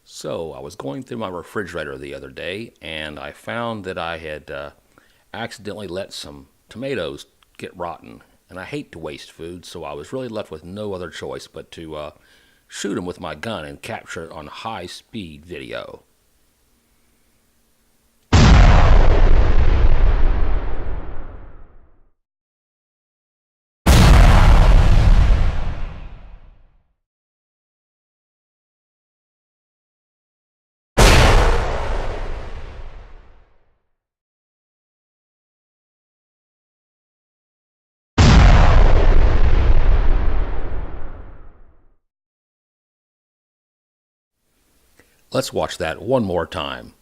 So I was going through my refrigerator the other day and I found that I had accidentally let some tomatoes get rotten. And I hate to waste food, so I was really left with no other choice but to shoot them with my gun and capture it on high speed video. Let's watch that one more time.